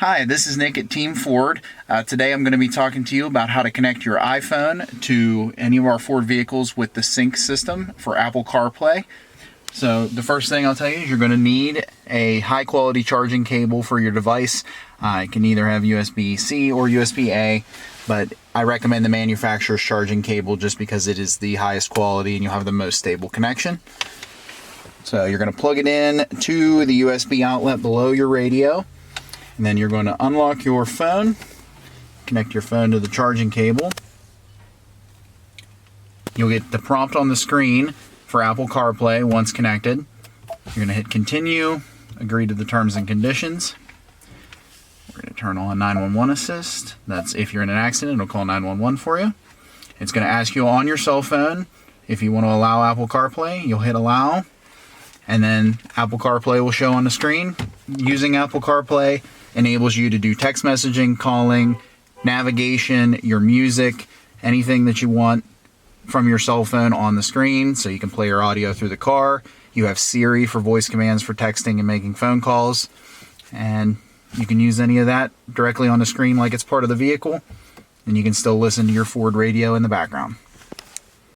Hi, this is Nick at Team Ford. Today I'm going to be talking to you about how to connect your iPhone to any of our Ford vehicles with the sync system for Apple Carplay. So the first thing I'll tell you is you're going to need a high quality charging cable for your device. It can either have USB-C or USB-A, but I recommend the manufacturer's charging cable just because it is the highest quality and you'll have the most stable connection. So you're going to plug it in to the USB outlet below your radio. And then you're going to unlock your phone, connect your phone to the charging cable. You'll get the prompt on the screen for Apple CarPlay once connected. You're going to hit continue, agree to the terms and conditions. We're going to turn on 911 assist. That's if you're in an accident, it'll call 911 for you. It's going to ask you on your cell phone if you want to allow Apple CarPlay. You'll hit allow, and then Apple CarPlay will show on the screen. Using Apple CarPlay enables you to do text messaging, calling, navigation, your music, anything that you want from your cell phone on the screen, so you can play your audio through the car. You have Siri for voice commands for texting and making phone calls, and you can use any of that directly on the screen like it's part of the vehicle, and you can still listen to your Ford radio in the background.